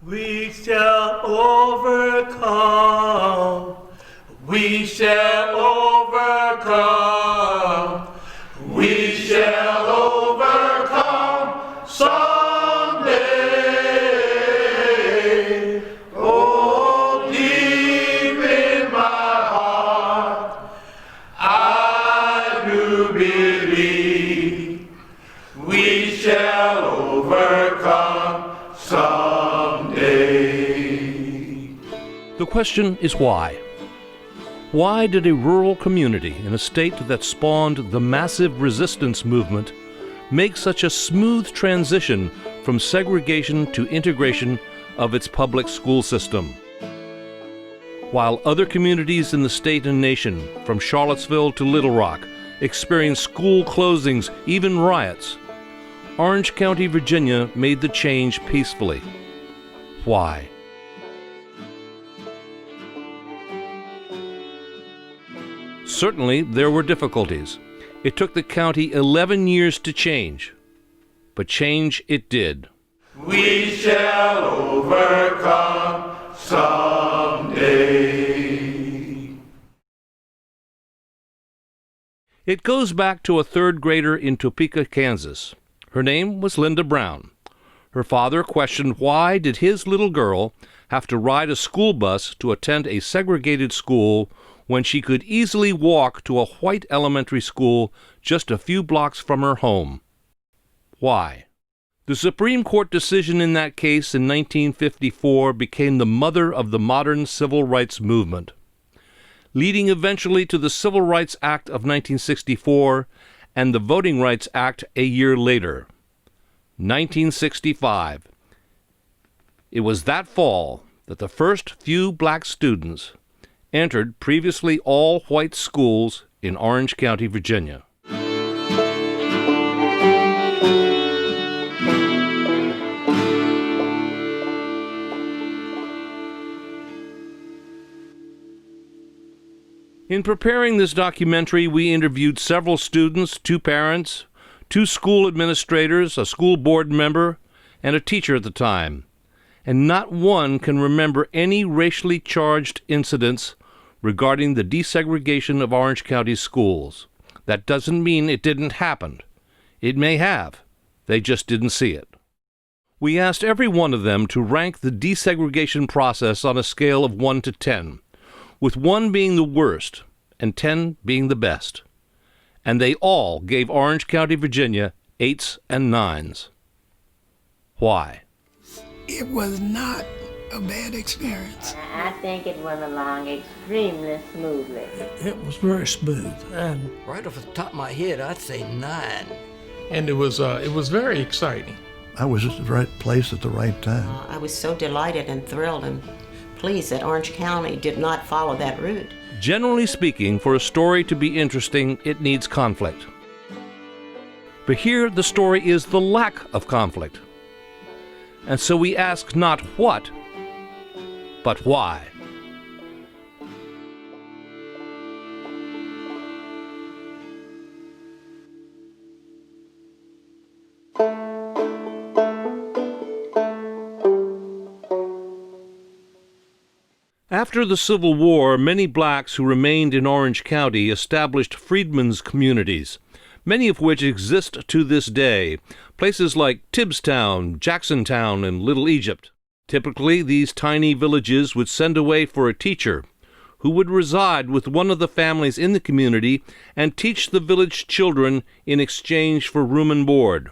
We shall overcome. We shall overcome. We shall overcome someday. Oh, deep in my heart, I do believe we shall overcome someday. The question is why? Why did a rural community in a state that spawned the massive resistance movement make such a smooth transition from segregation to integration of its public school system? While other communities in the state and nation, from Charlottesville to Little Rock, experienced school closings, even riots, Orange County, Virginia made the change peacefully. Why? Certainly, there were difficulties. It took the county 11 years to change, but change it did. We shall overcome someday. It goes back to a third grader in Topeka, Kansas. Her name was Linda Brown. Her father questioned why did his little girl have to ride a school bus to attend a segregated school when she could easily walk to a white elementary school just a few blocks from her home. Why? The Supreme Court decision in that case in 1954 became the mother of the modern civil rights movement, leading eventually to the Civil Rights Act of 1964 and the Voting Rights Act a year later, 1965. It was that fall that the first few black students entered previously all-white schools in Orange County, Virginia. In preparing this documentary, we interviewed several students, 2 parents, 2 school administrators, a school board member, and a teacher at the time. And not one can remember any racially charged incidents regarding the desegregation of Orange County schools. That doesn't mean it didn't happen. It may have. They just didn't see it. We asked every one of them to rank the desegregation process on a scale of 1 to 10, with 1 being the worst and 10 being the best. And they all gave Orange County, Virginia 8s and 9s. Why? It was not a bad experience. I think it went along extremely smoothly. It was very smooth. And right off the top of my head, I'd say 9. And it was very exciting. I was at the right place at the right time. I was so delighted and thrilled and pleased that Orange County did not follow that route. Generally speaking, for a story to be interesting, it needs conflict. But here the story is the lack of conflict. And so we ask not what, but why. After the Civil War, many blacks who remained in Orange County established freedmen's communities, many of which exist to this day, places like Tibbstown, Jacksontown, and Little Egypt. Typically, these tiny villages would send away for a teacher, who would reside with one of the families in the community and teach the village children in exchange for room and board.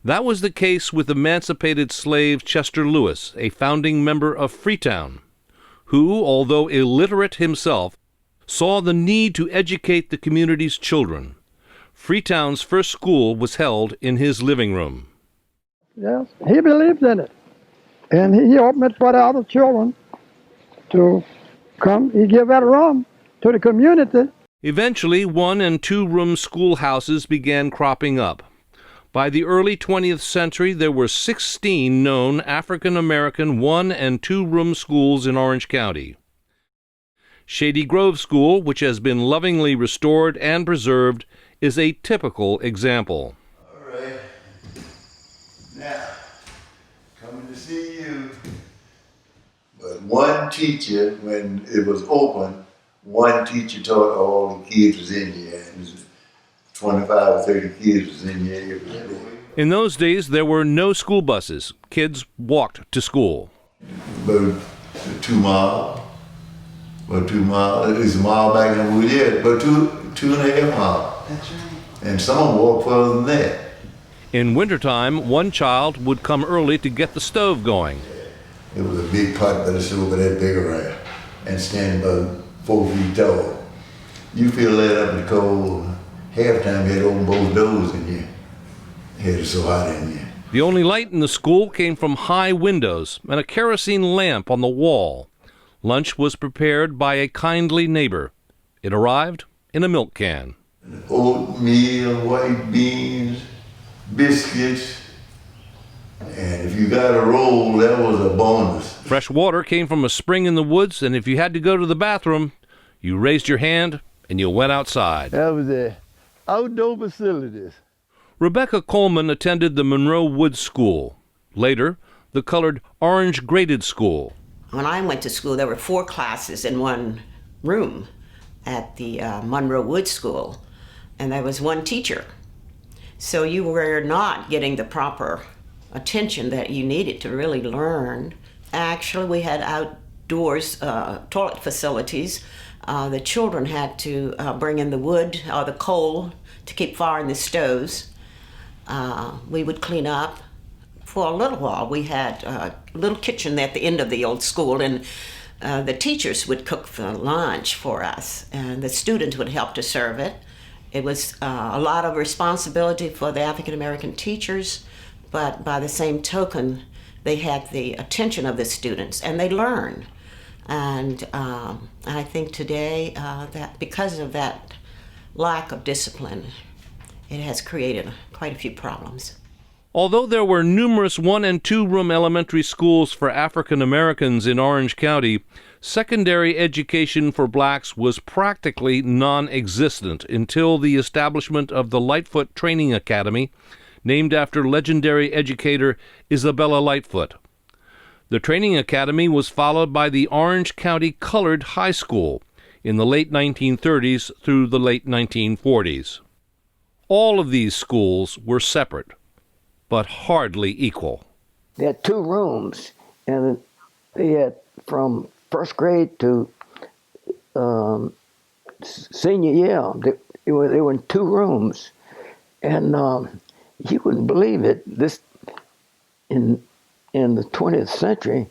That was the case with emancipated slave Chester Lewis, a founding member of Freetown, who, although illiterate himself, saw the need to educate the community's children. Freetown's first school was held in his living room. Yes, he believed in it. And he opened it for the other children to come. He gave that room to the community. Eventually, 1- and 2-room schoolhouses began cropping up. By the early 20th century, there were 16 known African-American 1- and 2-room schools in Orange County. Shady Grove School, which has been lovingly restored and preserved, is a typical example. All right. Now, coming to see you. But one teacher, when it was open, one teacher taught all the kids was in here. And 25 or 30 kids was in here. It was big. In those days, there were no school buses. Kids walked to school. About 2 miles. About 2 miles. It's a mile back in the woods, yeah, but 2.5 miles. That's right. And some walk further than that. In wintertime, one child would come early to get the stove going. It was a big pot, but it's over that big around and standing about 4 feet tall. You feel that up in the cold. Half the time you had to open both doors in here. It was so hot in here. The only light in the school came from high windows and a kerosene lamp on the wall. Lunch was prepared by a kindly neighbor. It arrived in a milk can. Oatmeal, white beans, biscuits, and if you got a roll, that was a bonus. Fresh water came from a spring in the woods, and if you had to go to the bathroom, you raised your hand and you went outside. That was the outdoor facilities. Rebecca Coleman attended the Monroe Woods School. Later, the colored Orange Graded School. When I went to school, there were 4 classes in one room at the Monroe Woods School, and there was one teacher. So you were not getting the proper attention that you needed to really learn. Actually, we had outdoors toilet facilities. The children had to bring in the wood or the coal to keep fire in the stoves. We would clean up. For a little while, we had a little kitchen at the end of the old school, and the teachers would cook the lunch for us, and the students would help to serve it. It was a lot of responsibility for the African American teachers, but by the same token, they had the attention of the students, and they learned. And I think today that because of that lack of discipline, it has created quite a few problems. Although there were numerous 1- and 2-room elementary schools for African Americans in Orange County, secondary education for blacks was practically non-existent until the establishment of the Lightfoot Training Academy, named after legendary educator Isabella Lightfoot. The Training Academy was followed by the Orange County Colored High School in the late 1930s through the late 1940s. All of these schools were separate, but hardly equal. They had 2 rooms, and they had from first grade to senior year. They were in 2 rooms, and you wouldn't believe it. This in the 20th century,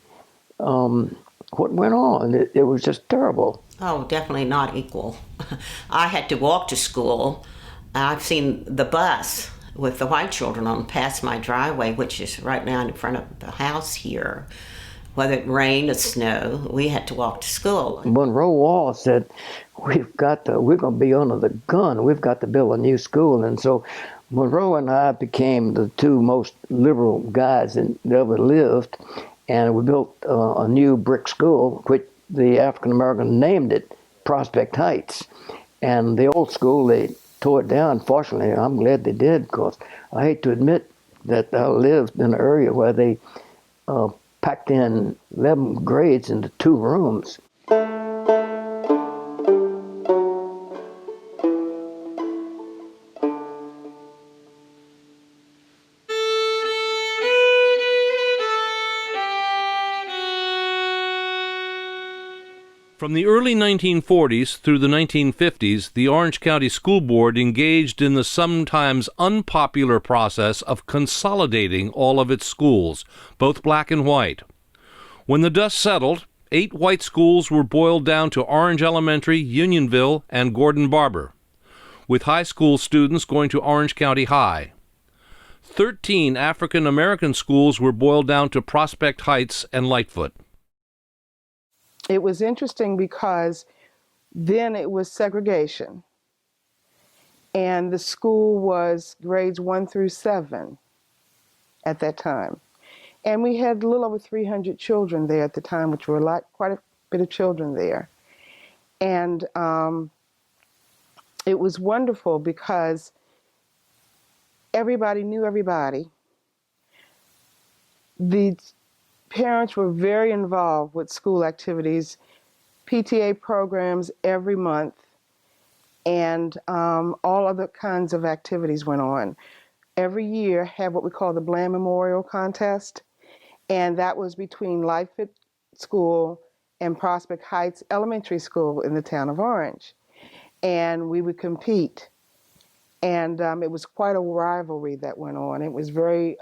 what went on? It was just terrible. Oh, definitely not equal. I had to walk to school. I've seen the bus with the white children on past my driveway, which is right now in front of the house here. Whether it rained or snow, we had to walk to school. Monroe Wall said, we're going to be under the gun. We've got to build a new school. And so Monroe and I became the 2 most liberal guys that ever lived. And we built a new brick school, which the African American named it Prospect Heights. And the old school, they tore it down. Fortunately, I'm glad they did, because I hate to admit that I lived in an area where they packed in 11 grades into 2 rooms. From the early 1940s through the 1950s, the Orange County School Board engaged in the sometimes unpopular process of consolidating all of its schools, both black and white. When the dust settled, 8 white schools were boiled down to Orange Elementary, Unionville, and Gordon Barber, with high school students going to Orange County High. 13 African American schools were boiled down to Prospect Heights and Lightfoot. It was interesting because then it was segregation, and the school was grades 1 through 7 at that time. And we had a little over 300 children there at the time, which were quite a bit of children there. And it was wonderful because everybody knew everybody. The parents were very involved with school activities, PTA programs every month, and all other kinds of activities went on. Every year had what we call the Bland Memorial Contest, and that was between Lightfoot School and Prospect Heights Elementary School in the town of Orange. And we would compete. And it was quite a rivalry that went on. It was very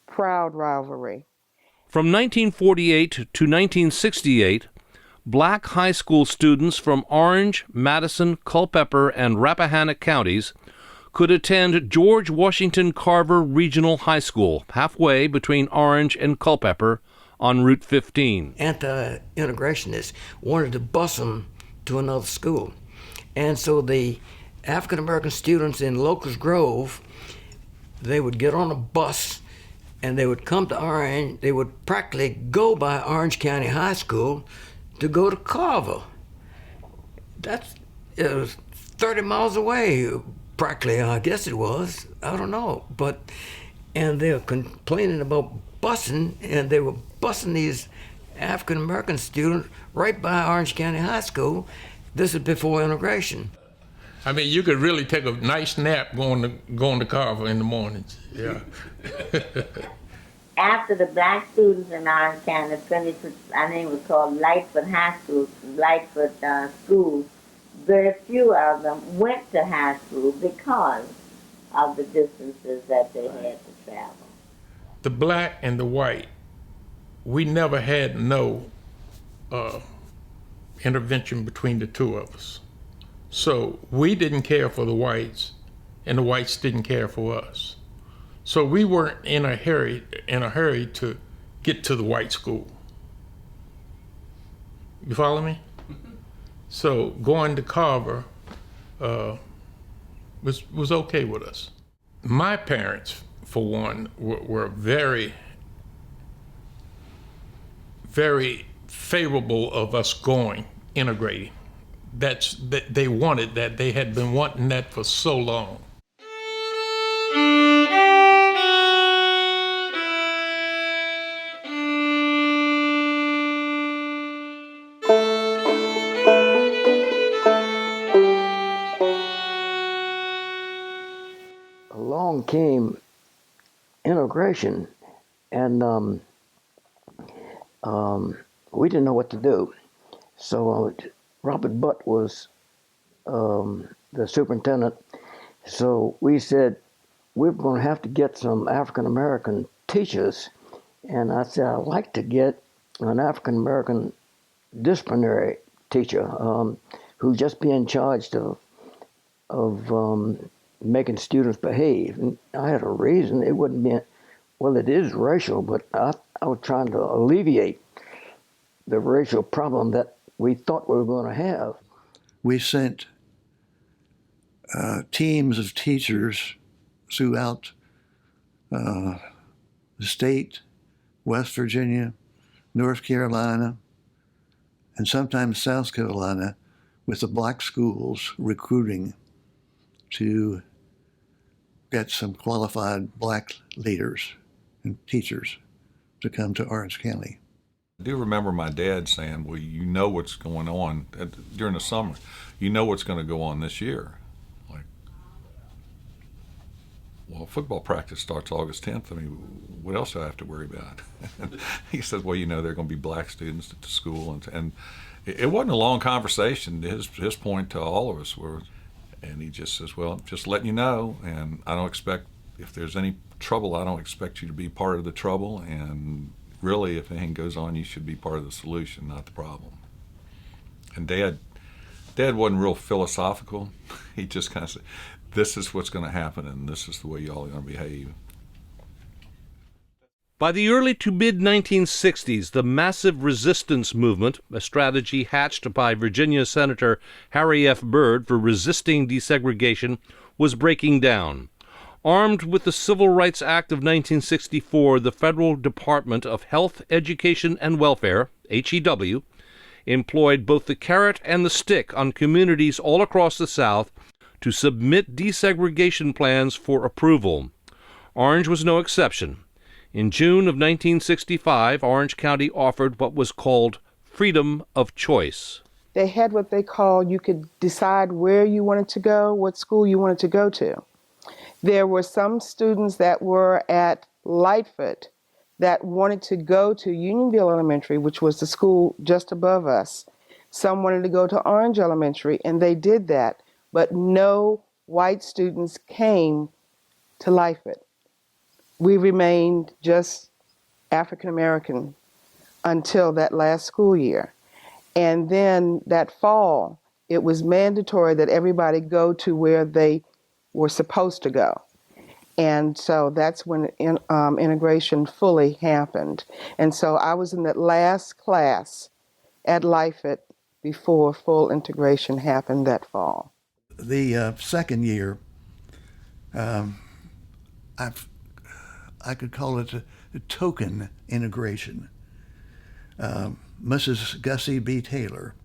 proud rivalry. From 1948 to 1968, black high school students from Orange, Madison, Culpeper, and Rappahannock counties could attend George Washington Carver Regional High School, halfway between Orange and Culpeper on Route 15. Anti-integrationists wanted to bus them to another school. And so the African-American students in Locust Grove, they would get on a bus and they would come to Orange. They would practically go by Orange County High School to go to Carver. It was 30 miles away, practically, I guess it was. I don't know. And they were complaining about busing, and they were busing these African-American students right by Orange County High School. This is before integration. I mean, you could really take a nice nap going to Carver in the mornings. Yeah. After the black students in Orange County finished, I think it was called Lightfoot High School, Lightfoot School, very few of them went to high school because of the distances that they had to travel. The black and the white, we never had no intervention between the two of us. So we didn't care for the whites, and the whites didn't care for us. So we weren't in a hurry to get to the white school. You follow me? So going to Carver was okay with us. My parents, for one, were very, very favorable of us integrating. They wanted that. They had been wanting that for so long. Along came integration, and we didn't know what to do. So Robert Butt was the superintendent. So we said, we're going to have to get some African-American teachers. And I said, I'd like to get an African-American disciplinary teacher who'd just be in charge of making students behave. And I had a reason. It wouldn't be, well, it is racial, but I was trying to alleviate the racial problem that we thought we were going to have. We sent teams of teachers throughout the state, West Virginia, North Carolina, and sometimes South Carolina, with the black schools recruiting to get some qualified black leaders and teachers to come to Orange County. I do remember my dad saying, well, you know what's going on during the summer. You know what's going to go on this year. Like, well, football practice starts August 10th. I mean, what else do I have to worry about? He says, well, you know, there are going to be black students at the school. And it wasn't a long conversation. His point to all of us was, and he just says, well, just letting you know, and I don't expect, if there's any trouble, I don't expect you to be part of the trouble, and really, if anything goes on, you should be part of the solution, not the problem. And Dad wasn't real philosophical. He just kind of said, this is what's going to happen, and this is the way y'all are going to behave. By the early to mid-1960s, the massive resistance movement, a strategy hatched by Virginia Senator Harry F. Byrd for resisting desegregation, was breaking down. Armed with the Civil Rights Act of 1964, the Federal Department of Health, Education, and Welfare, HEW, employed both the carrot and the stick on communities all across the South to submit desegregation plans for approval. Orange was no exception. In June of 1965, Orange County offered what was called freedom of choice. They had what they called, you could decide where you wanted to go, what school you wanted to go to. There were some students that were at Lightfoot that wanted to go to Unionville Elementary, which was the school just above us. Some wanted to go to Orange Elementary, and they did that, but no white students came to Lightfoot. We remained just African American until that last school year. And then that fall, it was mandatory that everybody go to where they were supposed to go. And so that's when integration fully happened. And so I was in that last class at Lightfoot before full integration happened that fall. The second year, I could call it a token integration. Mrs. Gussie B. Taylor,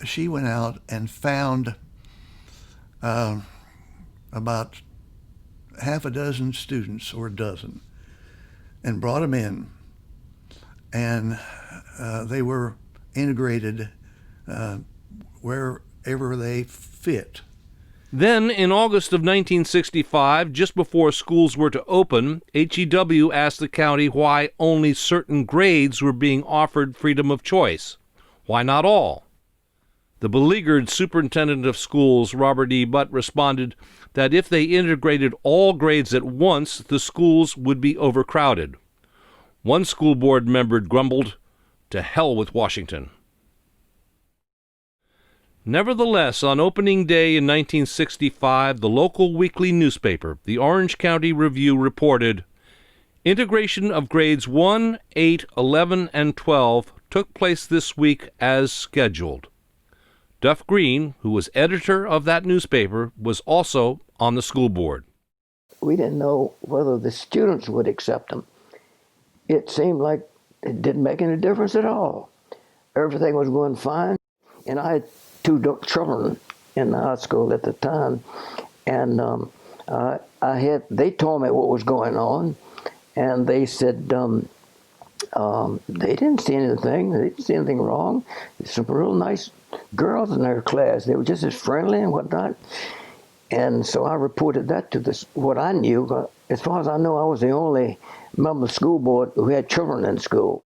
she went out and found about half a dozen students or a dozen and brought them in, and they were integrated wherever they fit. Then, in August of 1965, just before schools were to open, HEW asked the county why only certain grades were being offered freedom of choice. Why not all? The beleaguered superintendent of schools, Robert E. Butt, responded that if they integrated all grades at once, the schools would be overcrowded. One school board member grumbled, "To hell with Washington." Nevertheless, on opening day in 1965, the local weekly newspaper, the Orange County Review, reported, "Integration of grades 1, 8, 11, and 12 took place this week as scheduled." Duff Green, who was editor of that newspaper, was also on the school board. We didn't know whether the students would accept them. It seemed like it didn't make any difference at all. Everything was going fine, and I had two children in the high school at the time, and they told me what was going on, and they said they didn't see anything. They didn't see anything wrong. There's some real nice girls in their class. They were just as friendly and whatnot. And so I reported that to what I knew. As far as I know, I was the only member of the school board who had children in school.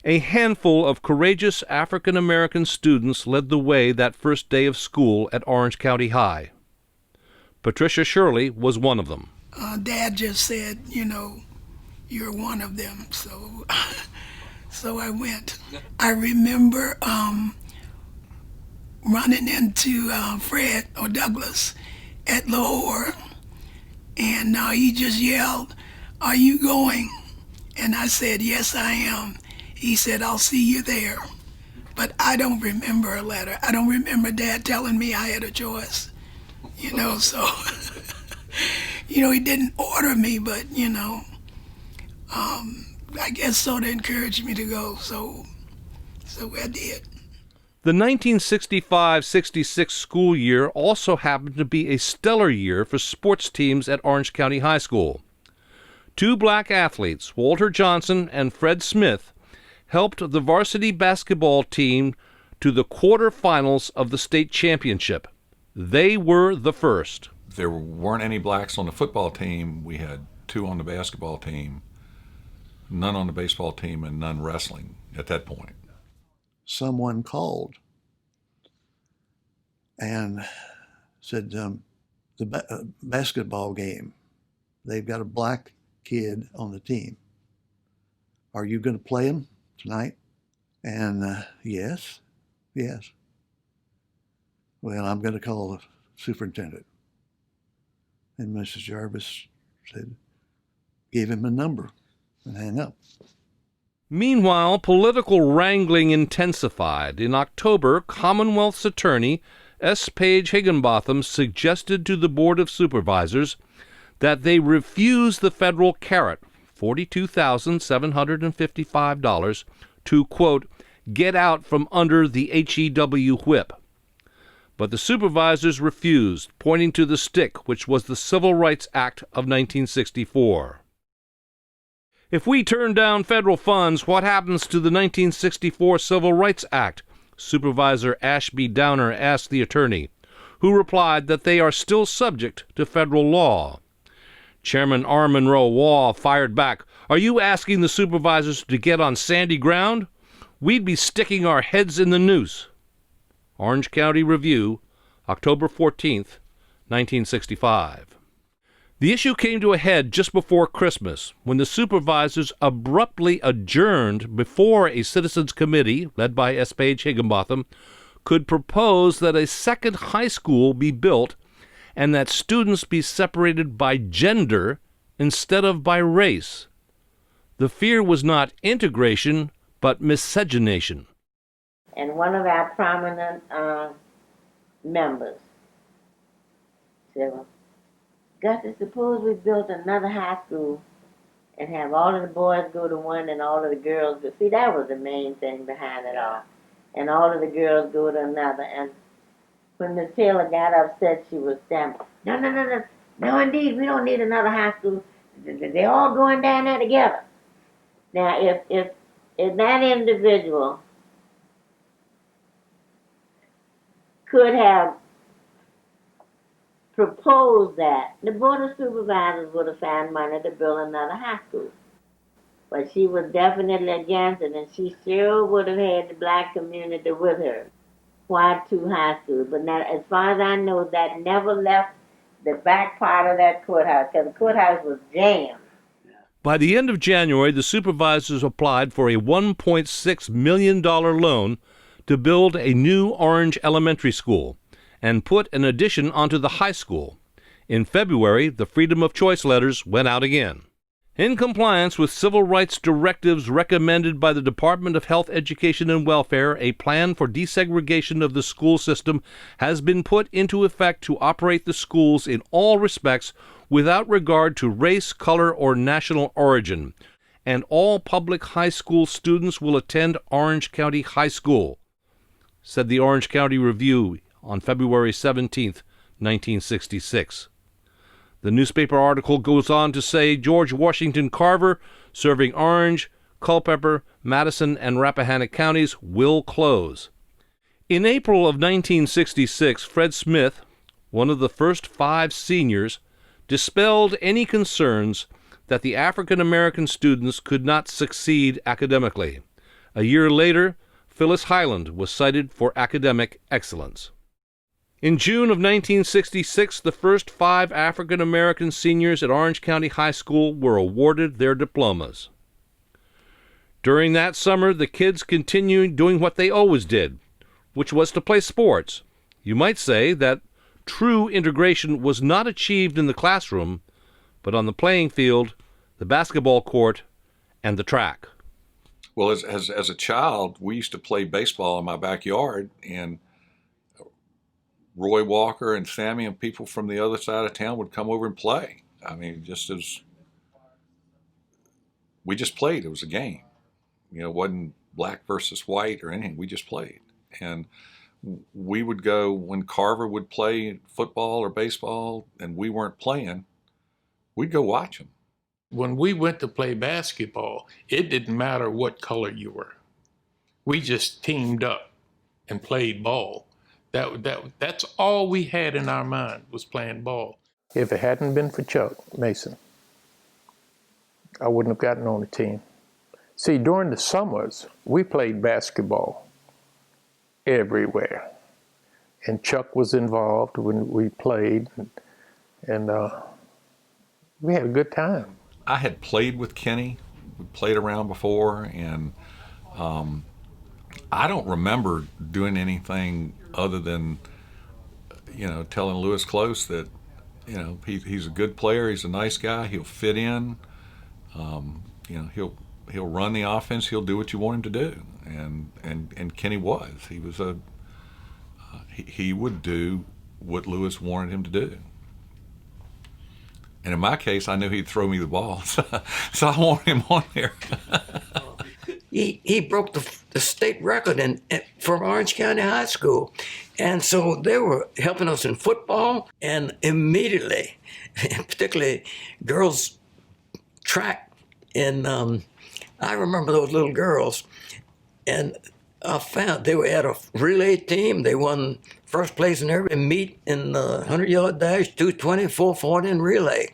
A handful of courageous African-American students led the way that first day of school at Orange County High. Patricia Shirley was one of them. Dad just said, you're one of them. So so I went. I remember running into Fred or Douglas at Lahore, and he just yelled, "Are you going?" And I said, "Yes, I am." He said, "I'll see you there." But I don't remember a letter. I don't remember Dad telling me I had a choice, so, he didn't order me, but, I guess so to encourage me to go, so I did. The 1965-66 school year also happened to be a stellar year for sports teams at Orange County High School. Two black athletes, Walter Johnson and Fred Smith, helped the varsity basketball team to the quarterfinals of the state championship. They were the first. There weren't any blacks on the football team. We had two on the basketball team, none on the baseball team, and none wrestling at that point. Someone called and said, the basketball game, they've got a black kid on the team. Are you going to play him tonight? And yes. Well, I'm going to call the superintendent. And Mrs. Jarvis said, gave him a number and hang up. Meanwhile, political wrangling intensified. In October, Commonwealth's attorney, S. Page Higginbotham, suggested to the Board of Supervisors that they refuse the federal carrot, $42,755, to, quote, get out from under the HEW whip. But the supervisors refused, pointing to the stick, which was the Civil Rights Act of 1964. If we turn down federal funds, what happens to the 1964 Civil Rights Act? Supervisor Ashby Downer asked the attorney, who replied that they are still subject to federal law. Chairman R. Monroe Waugh fired back, "Are you asking the supervisors to get on sandy ground? We'd be sticking our heads in the noose." Orange County Review, October 14th, 1965. The issue came to a head just before Christmas, when the supervisors abruptly adjourned before a citizens committee, led by S. Page Higginbotham, could propose that a second high school be built and that students be separated by gender instead of by race. The fear was not integration, but miscegenation. And one of our prominent members said, "Well, Gussie, suppose we built another high school and have all of the boys go to one and all of the girls go." See, that was the main thing behind it all. And all of the girls go to another. And when Miss Taylor got upset, she was stamping, no, indeed, we don't need another high school. They're all going down there together. Now, if that individual could have proposed that, the Board of Supervisors would have found money to build another high school. But she was definitely against it, and she sure would have had the black community with her. Why two high schools? But now, as far as I know, that never left the back part of that courthouse, because the courthouse was jammed. By the end of January, the supervisors applied for a $1.6 million loan to build a new Orange Elementary School and put an addition onto the high school. In February, the Freedom of Choice letters went out again. In compliance with civil rights directives recommended by the Department of Health, Education, and Welfare, a plan for desegregation of the school system has been put into effect to operate the schools in all respects without regard to race, color, or national origin, and all public high school students will attend Orange County High School, said the Orange County Review on February 17, 1966. The newspaper article goes on to say George Washington Carver, serving Orange, Culpeper, Madison, and Rappahannock counties, will close. In April of 1966, Fred Smith, one of the first 5 seniors, dispelled any concerns that the African American students could not succeed academically. A year later, Phyllis Hyland was cited for academic excellence. In June of 1966, the first 5 African American seniors at Orange County High School were awarded their diplomas. During that summer, the kids continued doing what they always did, which was to play sports. You might say that true integration was not achieved in the classroom, but on the playing field, the basketball court, and the track. Well, as a child, we used to play baseball in my backyard, and Roy Walker and Sammy and people from the other side of town would come over and play. I mean, we just played. It was a game. You know, it wasn't black versus white or anything. We just played. And we would go when Carver would play football or baseball and we weren't playing, we'd go watch them. When we went to play basketball, it didn't matter what color you were. We just teamed up and played ball. That's all we had in our mind was playing ball. If it hadn't been for Chuck Mason, I wouldn't have gotten on the team. See, during the summers, we played basketball everywhere. And Chuck was involved when we played, and we had a good time. I had played with Kenny. We played around before, and I don't remember doing anything other than, telling Lewis Close that, he's a good player. He's a nice guy. He'll fit in. He'll run the offense. He'll do what you want him to do. And Kenny was. He was he would do what Lewis wanted him to do. And in my case, I knew he'd throw me the ball, so I wanted him on there. He broke the state record for Orange County High School. And so they were helping us in football, and immediately, particularly girls track, and I remember those little girls, and I found they were at a relay team. They won first place in every meet in the 100-yard dash, 220, 440 in relay.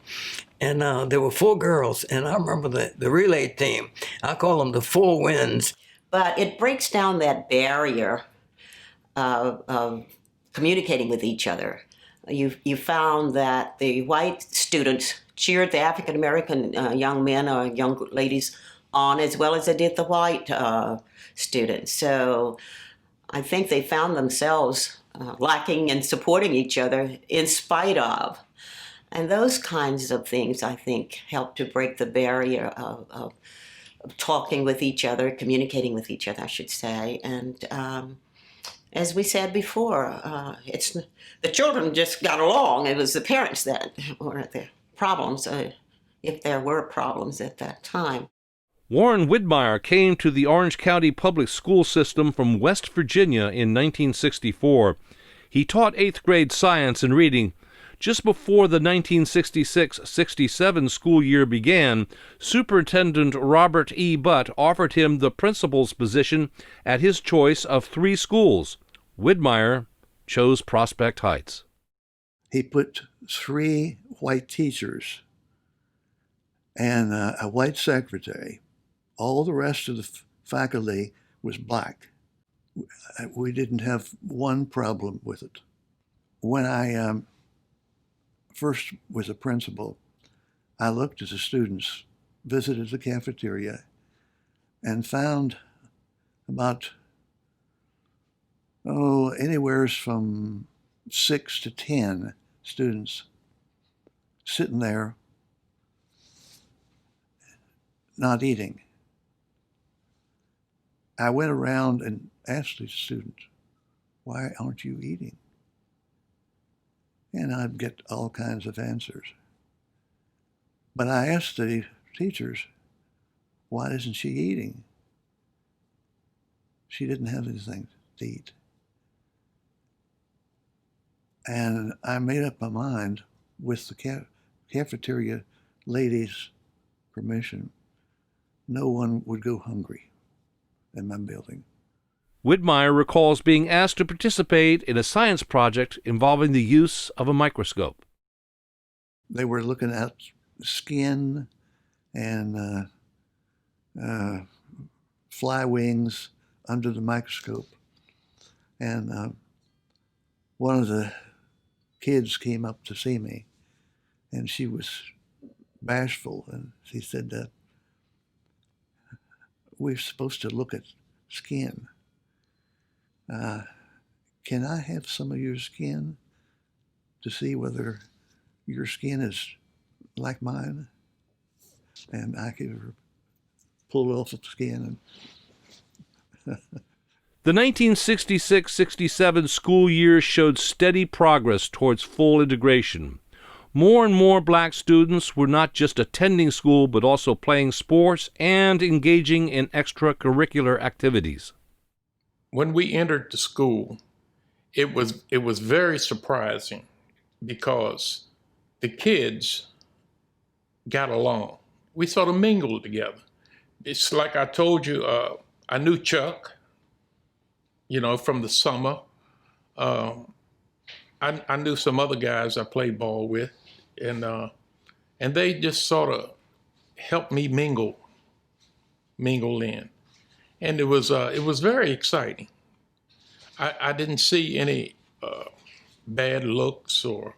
And there were 4 girls, and I remember the relay team. I call them the 4 wins. But it breaks down that barrier of communicating with each other. You found that the white students cheered the African American young men or young ladies on as well as they did the white students. So I think they found themselves lacking in supporting each other in spite of. And those kinds of things, I think, help to break the barrier of talking with each other, communicating with each other, I should say. And as we said before, it's the children just got along. It was the parents that were the problems, if there were problems at that time. Warren Widmeyer came to the Orange County public school system from West Virginia in 1964. He taught 8th grade science and reading. Just before the 1966-67 school year began, Superintendent Robert E. Butt offered him the principal's position at his choice of 3 schools. Widmeyer chose Prospect Heights. He put 3 white teachers and a white secretary. All the rest of the faculty was black. We didn't have one problem with it. When I first was a principal, I looked at the students, visited the cafeteria, and found about, anywhere from 6 to 10 students sitting there not eating. I went around and asked these students, why aren't you eating? And I'd get all kinds of answers. But I asked the teachers, why isn't she eating? She didn't have anything to eat. And I made up my mind, with the cafeteria ladies' permission, no one would go hungry in my building. Widmeyer recalls being asked to participate in a science project involving the use of a microscope. They were looking at skin and fly wings under the microscope. And one of the kids came up to see me, and she was bashful, and she said, we're supposed to look at skin. Can I have some of your skin to see whether your skin is like mine? And I could pull off the skin. The 1966-67 school year showed steady progress towards full integration. More and more black students were not just attending school, but also playing sports and engaging in extracurricular activities. When we entered the school, it was very surprising because the kids got along. We sort of mingled together. It's like I told you, I knew Chuck, from the summer. I knew some other guys I played ball with, and they just sort of helped me mingle in. And it was very exciting. I didn't see any bad looks or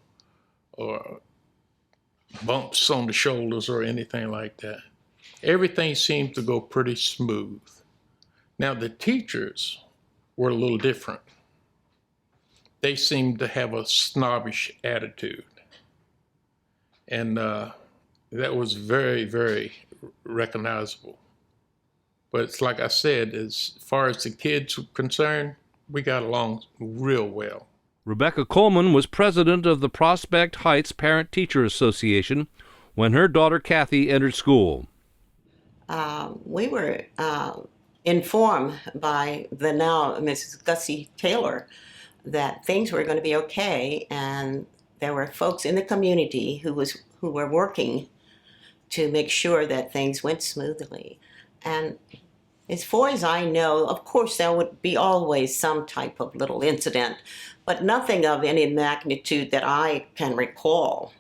bumps on the shoulders or anything like that. Everything seemed to go pretty smooth. Now, the teachers were a little different. They seemed to have a snobbish attitude. And that was very, very recognizable. But it's like I said, as far as the kids were concerned, we got along real well. Rebecca Coleman was president of the Prospect Heights Parent-Teacher Association when her daughter Kathy entered school. We were informed by the now Mrs. Gussie Taylor that things were going to be okay, and there were folks in the community who were working to make sure that things went smoothly. And as far as I know, of course, there would be always some type of little incident, but nothing of any magnitude that I can recall.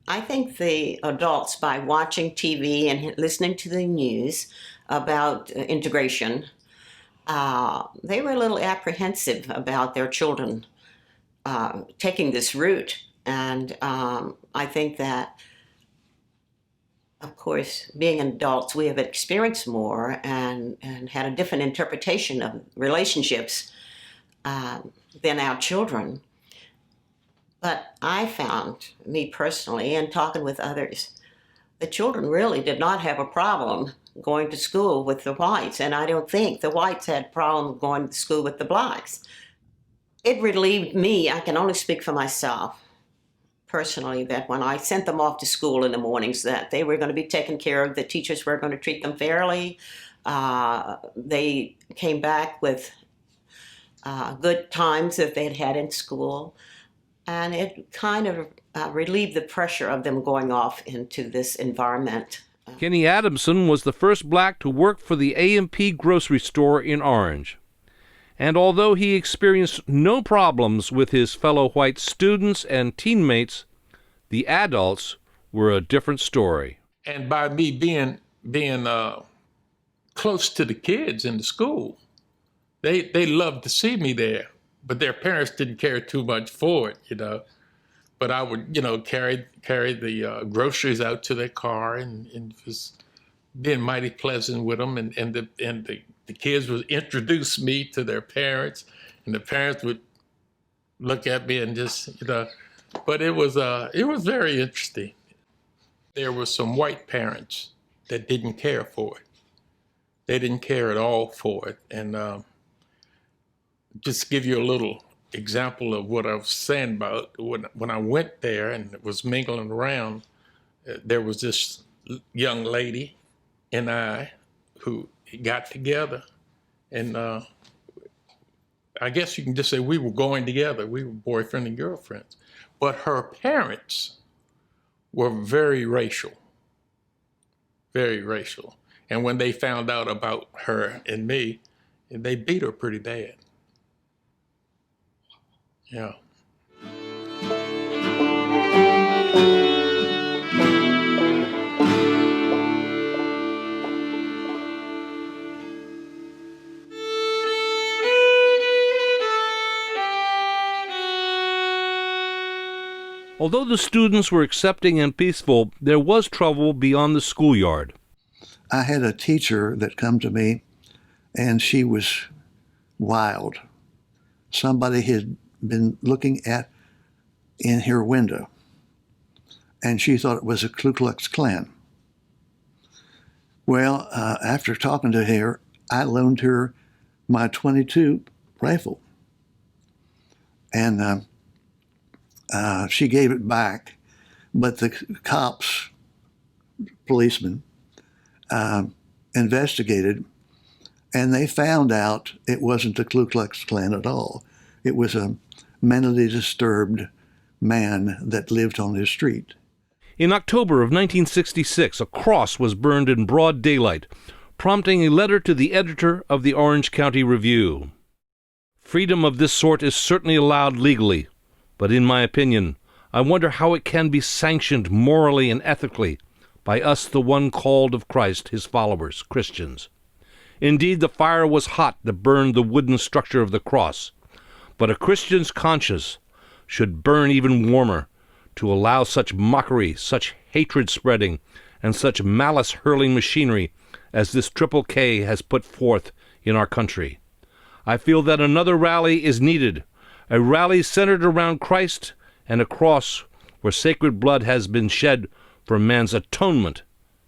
I think the adults, by watching TV and listening to the news about integration, they were a little apprehensive about their children taking this route. And I think that, of course, being adults, we have experienced more and had a different interpretation of relationships than our children. But I found, me personally, and talking with others, the children really did not have a problem going to school with the whites, and I don't think the whites had a problem going to school with the blacks. It relieved me, I can only speak for myself, personally, that when I sent them off to school in the mornings, that they were going to be taken care of, the teachers were going to treat them fairly. They came back with good times that they'd had in school. And it kind of relieved the pressure of them going off into this environment. Kenny Adamson was the first black to work for the A&P grocery store in Orange. And although he experienced no problems with his fellow white students and teammates, the adults were a different story. And by me being close to the kids in the school, they loved to see me there. But their parents didn't care too much for it, But I would, carry the groceries out to their car and just being mighty pleasant with them. And the kids would introduce me to their parents, and the parents would look at me and just, But it was very interesting. There were some white parents that didn't care for it. They didn't care at all for it, and. Just give you a little example of what I was saying about when I went there and was mingling around, there was this young lady and I who got together, and I guess you can just say we were going together. We were boyfriend and girlfriends. But her parents were very racial. And when they found out about her and me, they beat her pretty bad. Yeah. Although the students were accepting and peaceful, there was trouble beyond the schoolyard. I had a teacher that come to me, and she was wild. Somebody had been looking in her window, and she thought it was a Ku Klux Klan. Well, after talking to her, I loaned her my .22 rifle, and she gave it back, but the cops, policemen, investigated, and they found out it wasn't the Ku Klux Klan at all. It was a mentally disturbed man that lived on his street. In October of 1966, a cross was burned in broad daylight, prompting a letter to the editor of the Orange County Review. Freedom of this sort is certainly allowed legally, but in my opinion, I wonder how it can be sanctioned morally and ethically by us, the one called of Christ, his followers, Christians. Indeed, the fire was hot that burned the wooden structure of the cross, but a Christian's conscience should burn even warmer to allow such mockery, such hatred spreading, and such malice hurling machinery as this Triple K has put forth in our country. I feel that another rally is needed, a rally centered around Christ and a cross where sacred blood has been shed for man's atonement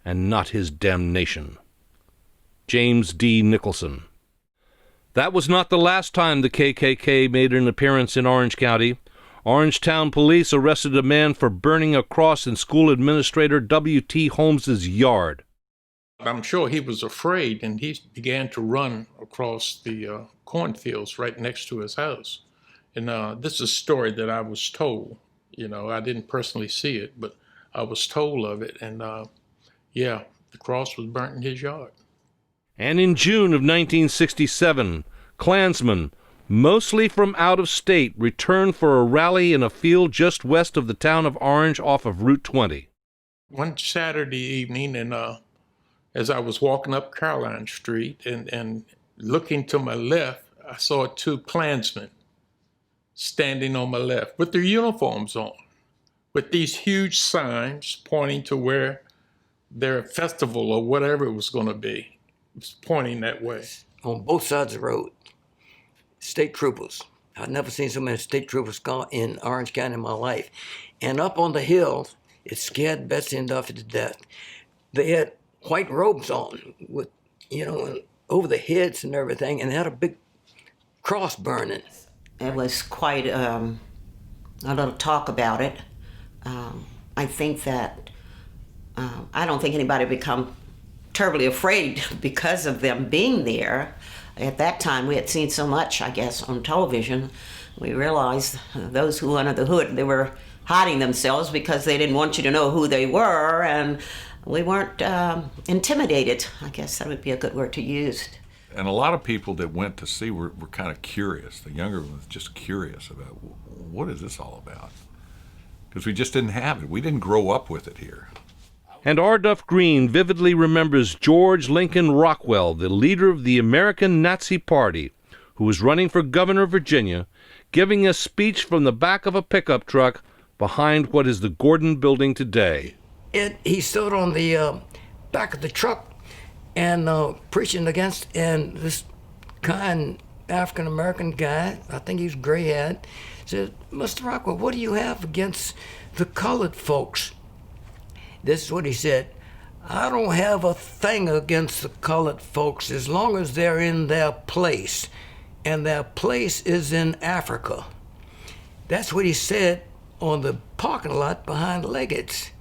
and not his damnation. James D. Nicholson. That was not the last time the KKK made an appearance in Orange County. Orangetown police arrested a man for burning a cross in school administrator W.T. Holmes's yard. I'm sure he was afraid, and he began to run across the cornfields right next to his house. And this is a story that I was told. You know, I didn't personally see it, but I was told of it. And yeah, the cross was burnt in his yard. And in June of 1967, Klansmen, mostly from out of state, returned for a rally in a field just west of the town of Orange off of Route 20. One Saturday evening, and as I was walking up Caroline Street and looking to my left, I saw two Klansmen standing on my left with their uniforms on, with these huge signs pointing to where their festival or whatever it was going to be. It was pointing that way. On both sides of the road, state troopers. I've never seen so many state troopers in Orange County in my life. And up on the hill, it scared Betsy and Duffy to death. They had white robes on with, over the heads and everything, and they had a big cross burning. It was quite a little talk about it. I think that I don't think anybody become terribly afraid because of them being there. At that time, we had seen so much, I guess, on television. We realized those who were under the hood, they were hiding themselves because they didn't want you to know who they were, and we weren't intimidated. I guess that would be a good word to use. And a lot of people that went to see were kind of curious. The younger ones just curious about what is this all about? Because we just didn't have it. We didn't grow up with it here. And R. Duff Green vividly remembers George Lincoln Rockwell, the leader of the American Nazi Party, who was running for governor of Virginia, giving a speech from the back of a pickup truck behind what is the Gordon Building today. He stood on the back of the truck and preaching against, and this kind African-American guy, I think he's gray-haired, said, "Mr. Rockwell, what do you have against the colored folks?" This is what he said: "I don't have a thing against the colored folks as long as they're in their place, and their place is in Africa." That's what he said on the parking lot behind Leggett's.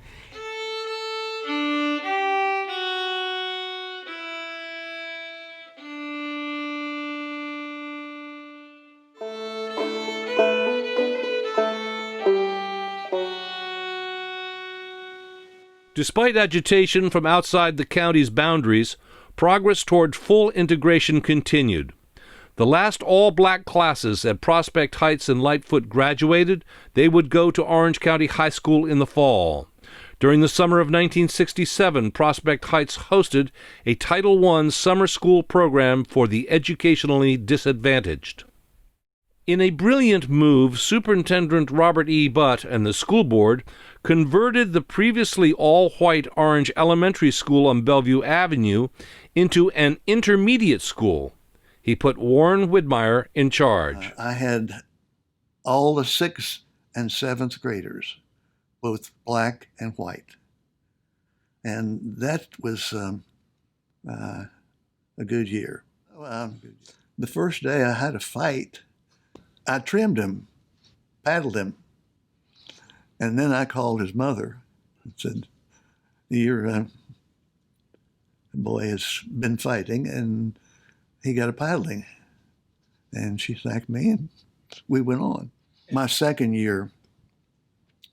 Despite agitation from outside the county's boundaries, progress toward full integration continued. The last all-black classes at Prospect Heights and Lightfoot graduated. They would go to Orange County High School in the fall. During the summer of 1967, Prospect Heights hosted a Title I summer school program for the educationally disadvantaged. In a brilliant move, Superintendent Robert E. Butt and the school board converted the previously all-white Orange Elementary School on Bellevue Avenue into an intermediate school. He put Warren Widmeyer in charge. I had all the 6th and 7th graders, both black and white. And that was a good year. The first day I had a fight. I trimmed him, paddled him, and then I called his mother and said, "Your boy has been fighting, and he got a paddling." And she thanked me, and we went on. My second year,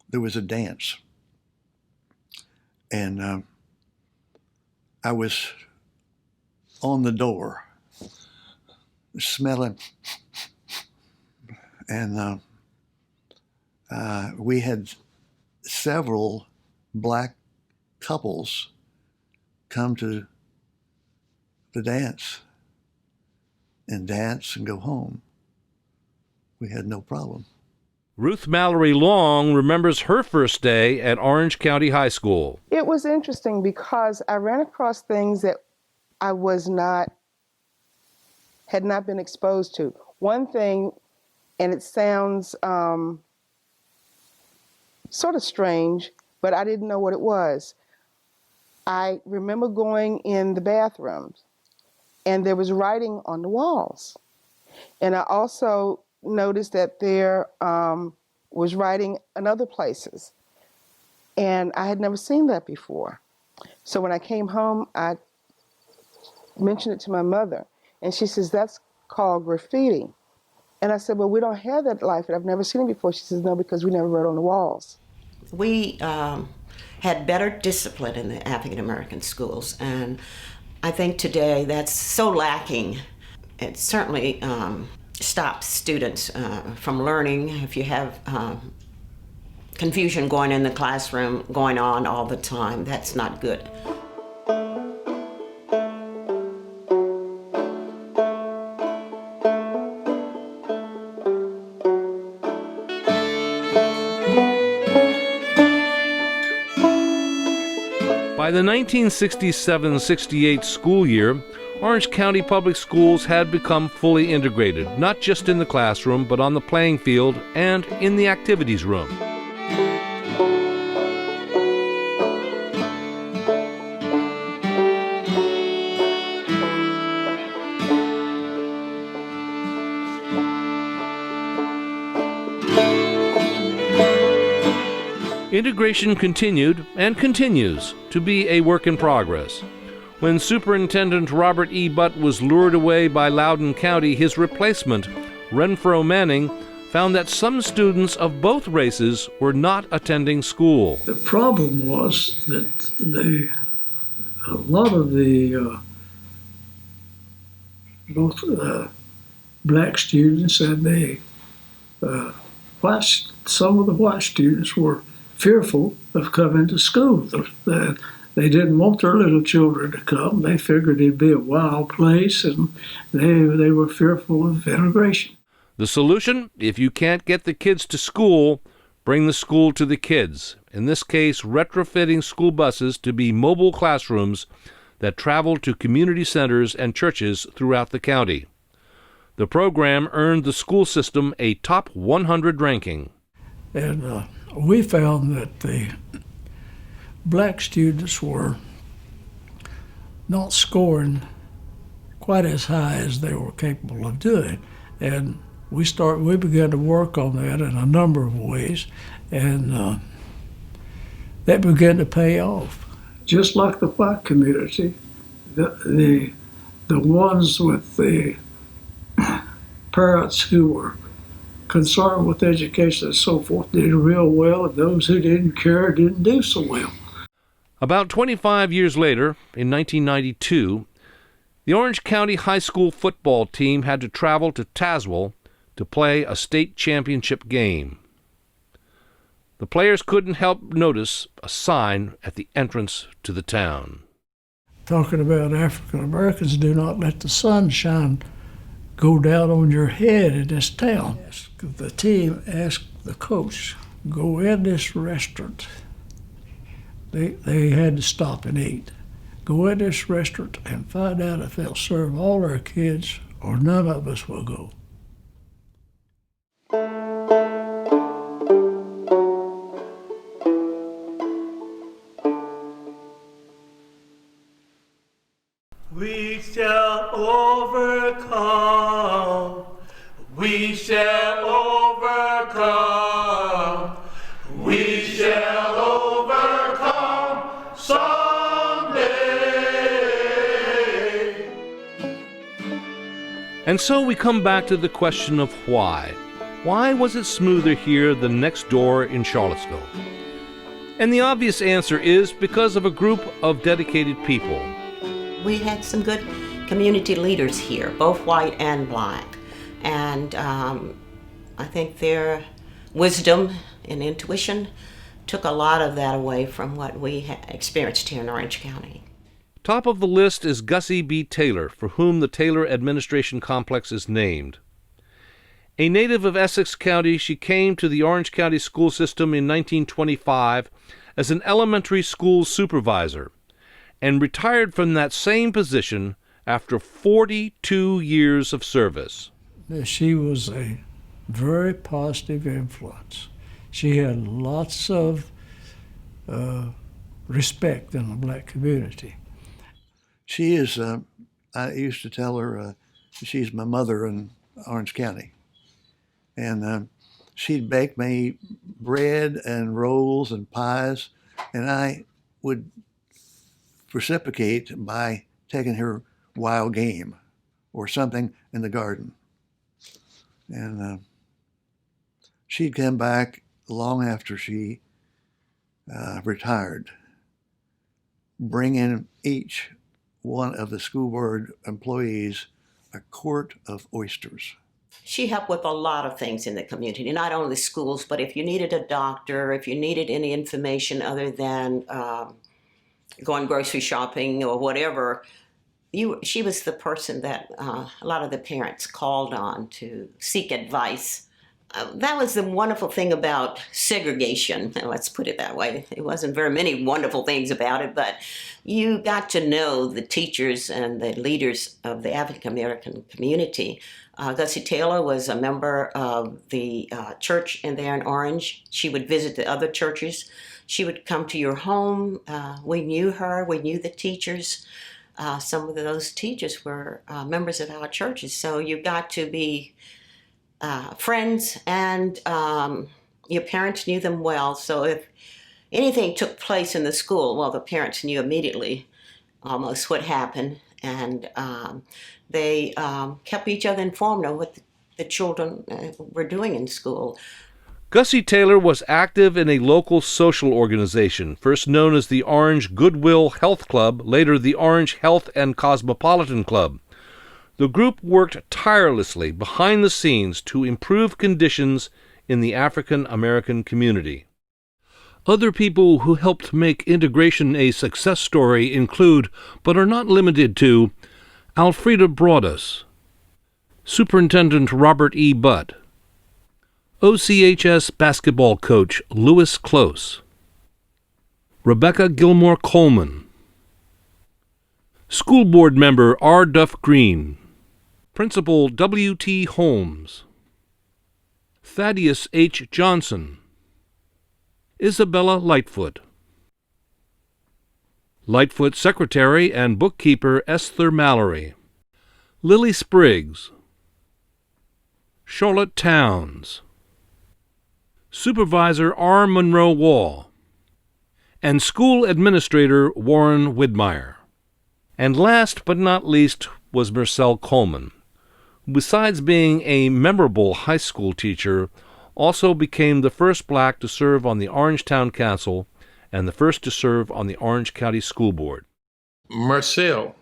there was a dance, and I was on the door, smelling. And we had several black couples come to the dance and go home. We had no problem. Ruth Mallory Long remembers her first day at Orange County High School. It was interesting because I ran across things that I had not been exposed to. One thing, and it sounds sort of strange, but I didn't know what it was. I remember going in the bathrooms, and there was writing on the walls. And I also noticed that there was writing in other places. And I had never seen that before. So when I came home, I mentioned it to my mother, and she says, that's called graffiti. And I said, well, we don't have that life, and I've never seen it before. She says, no, because we never wrote on the walls. We had better discipline in the African American schools, and I think today that's so lacking. It certainly stops students from learning. If you have confusion going in the classroom, going on all the time, that's not good. By the 1967-68 school year, Orange County Public Schools had become fully integrated, not just in the classroom, but on the playing field and in the activities room. Integration continued and continues to be a work in progress. When Superintendent Robert E. Butt was lured away by Loudoun County, his replacement, Renfro Manning, found that some students of both races were not attending school. The problem was that a lot of the both black students and the some of the white students were fearful of coming to school. They didn't want their little children to come. They figured it'd be a wild place, and they were fearful of integration. The solution? If you can't get the kids to school, bring the school to the kids. In this case, retrofitting school buses to be mobile classrooms that travel to community centers and churches throughout the county. The program earned the school system a top 100 ranking. And we found that the black students were not scoring quite as high as they were capable of doing. And we began to work on that in a number of ways, and that began to pay off. Just like the white community, the ones with the parents who were concerned with education and so forth did real well, and those who didn't care didn't do so well. About 25 years later, in 1992, the Orange County High School football team had to travel to Tazewell to play a state championship game. The players couldn't help notice a sign at the entrance to the town. Talking about African Americans, do not let the sunshine go down on your head in this town. The team asked the coach, go in this restaurant. They had to stop and eat. Go in this restaurant and find out if they'll serve all our kids or none of us will go. We shall overcome. We shall overcome. We shall overcome someday. And so we come back to the question of why. Why was it smoother here than next door in Charlottesville? And the obvious answer is because of a group of dedicated people. We had some good community leaders here, both white and black. And I think their wisdom and intuition took a lot of that away from what we experienced here in Orange County. Top of the list is Gussie B. Taylor, for whom the Taylor Administration Complex is named. A native of Essex County, she came to the Orange County school system in 1925 as an elementary school supervisor and retired from that same position after 42 years of service. She was a very positive influence. She had lots of respect in the black community. She is, I used to tell her, she's my mother in Orange County. And she'd bake me bread and rolls and pies, and I would reciprocate by taking her wild game or something in the garden. And she'd come back long after she retired, bringing each one of the school board employees a quart of oysters. She helped with a lot of things in the community, not only schools, but if you needed a doctor, if you needed any information other than going grocery shopping or whatever, she was the person that a lot of the parents called on to seek advice. That was the wonderful thing about segregation, let's put it that way. It wasn't very many wonderful things about it, but you got to know the teachers and the leaders of the African American community. Gussie Taylor was a member of the church in there in Orange. She would visit the other churches. She would come to your home. We knew her. We knew the teachers. Some of those teachers were members of our churches. So you got to be friends, and your parents knew them well. So if anything took place in the school, well, the parents knew immediately almost what happened. And they kept each other informed on what the children were doing in school. Gussie Taylor was active in a local social organization, first known as the Orange Goodwill Health Club, later the Orange Health and Cosmopolitan Club. The group worked tirelessly behind the scenes to improve conditions in the African American community. Other people who helped make integration a success story include, but are not limited to, Alfreda Broadus, Superintendent Robert E. Butt, OCHS basketball coach Lewis Close, Rebecca Gilmore Coleman, School Board member R. Duff Green, Principal W. T. Holmes, Thaddeus H. Johnson, Isabella Lightfoot, Lightfoot Secretary and Bookkeeper Esther Mallory, Lily Spriggs, Charlotte Towns, Supervisor R. Monroe Wall, and School Administrator Warren Widmeyer. And last but not least was Marcel Coleman, who, besides being a memorable high school teacher, also became the first black to serve on the Orangetown Council and the first to serve on the Orange County School Board. Marcel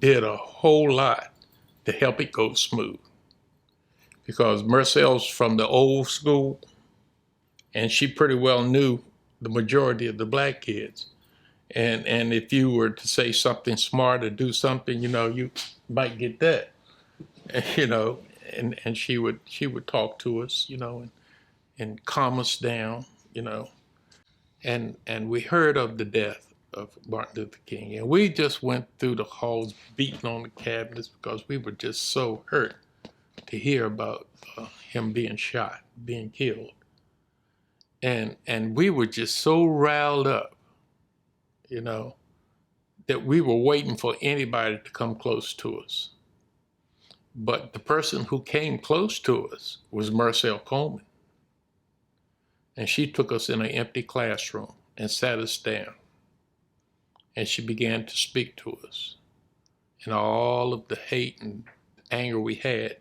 did a whole lot to help it go smooth, because Marcel's from the old school, and she pretty well knew the majority of the black kids. And if you were to say something smart or do something, you might get that, and she would talk to us, and calm us down, and we heard of the death of Martin Luther King, and we just went through the halls beating on the cabinets because we were just so hurt to hear about him being shot, being killed. And we were just so riled up, that we were waiting for anybody to come close to us. But the person who came close to us was Marcel Coleman. And she took us in an empty classroom and sat us down. And she began to speak to us. And all of the hate and anger we had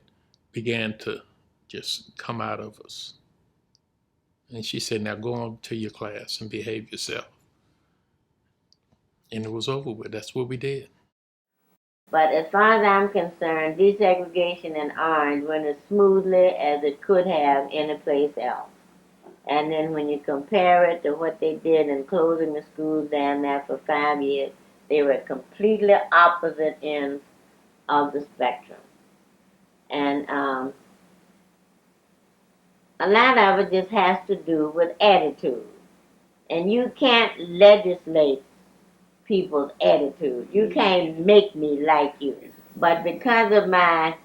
began to just come out of us. And she said, now go on to your class and behave yourself. And it was over with. That's what we did. But as far as I'm concerned, desegregation in Orange went as smoothly as it could have any place else. And then when you compare it to what they did in closing the schools down there for 5 years, they were completely opposite ends of the spectrum. And a lot of it just has to do with attitude. And you can't legislate people's attitude. You can't make me like you. But because of my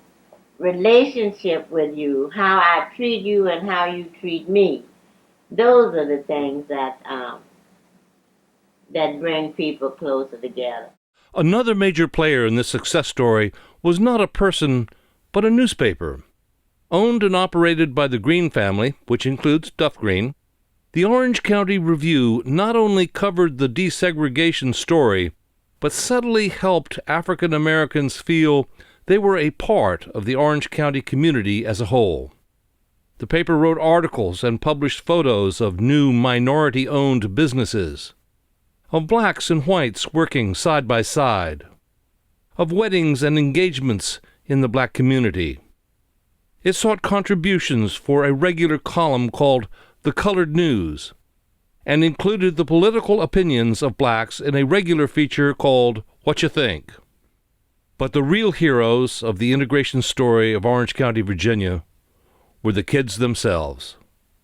relationship with you, how I treat you and how you treat me, those are the things that bring people closer together. Another major player in this success story was not a person, but a newspaper. Owned and operated by the Green family, which includes Duff Green, the Orange County Review not only covered the desegregation story, but subtly helped African Americans feel they were a part of the Orange County community as a whole. The paper wrote articles and published photos of new minority-owned businesses, of blacks and whites working side by side, of weddings and engagements in the black community. It sought contributions for a regular column called The Colored News, and included the political opinions of blacks in a regular feature called What You Think. But the real heroes of the integration story of Orange County, Virginia, were the kids themselves.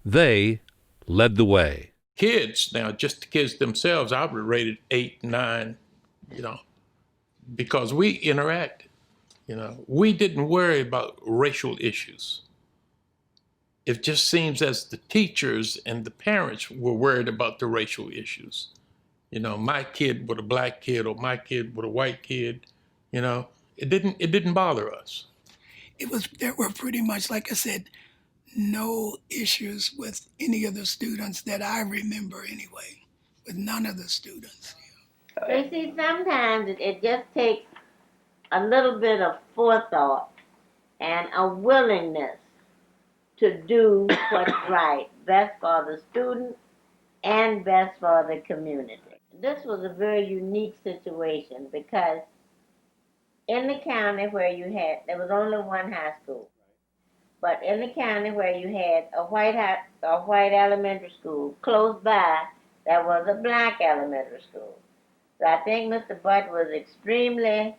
They led the way. Kids, now just the kids themselves, I would rate it 8, 9, because we interacted. We didn't worry about racial issues. It just seems as the teachers and the parents were worried about the racial issues. My kid with a black kid or my kid with a white kid, it didn't bother us. There were pretty much, like I said, no issues with any of the students that I remember anyway, with none of the students. You see, sometimes it just takes a little bit of forethought and a willingness to do what's right, best for the student and best for the community. This was a very unique situation because in the county where there was only one high school, but in the county where you had a white elementary school, close by, there was a black elementary school. So I think Mr. Butt was extremely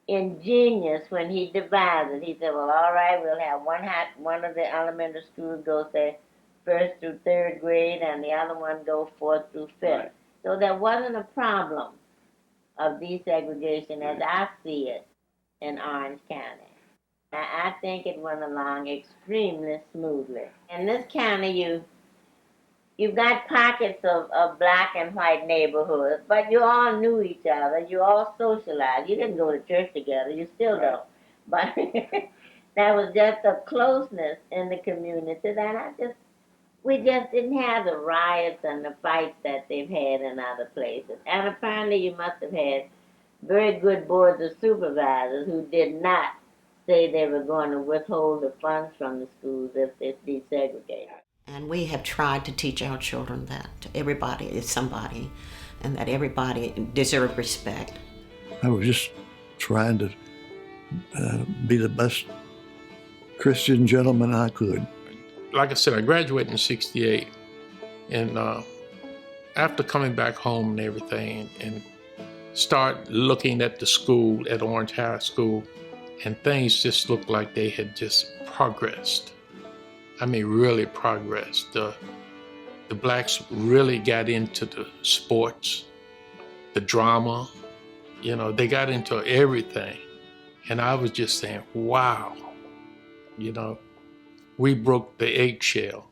ingenious when he devised it. He said, well, all right, we'll have one of the elementary schools go, say, 1st through 3rd grade, and the other one go 4th through 5th. Right. So there wasn't a problem of desegregation as I see it in Orange County. I think it went along extremely smoothly. In this county, you've got pockets of black and white neighborhoods, but you all knew each other. You all socialized. You didn't go to church together. You still don't. But there was just a closeness in the community that we just didn't have the riots and the fights that they've had in other places. And apparently you must have had very good boards of supervisors who did not say they were going to withhold the funds from the schools if it's desegregated. And we have tried to teach our children that everybody is somebody and that everybody deserves respect. I was just trying to be the best Christian gentleman I could. Like I said, I graduated in '68, and after coming back home and everything, and start looking at the school, at Orange High School, and things just looked like they had just progressed. I mean, really progressed. The blacks really got into the sports, the drama, they got into everything. And I was just saying, wow, we broke the eggshell.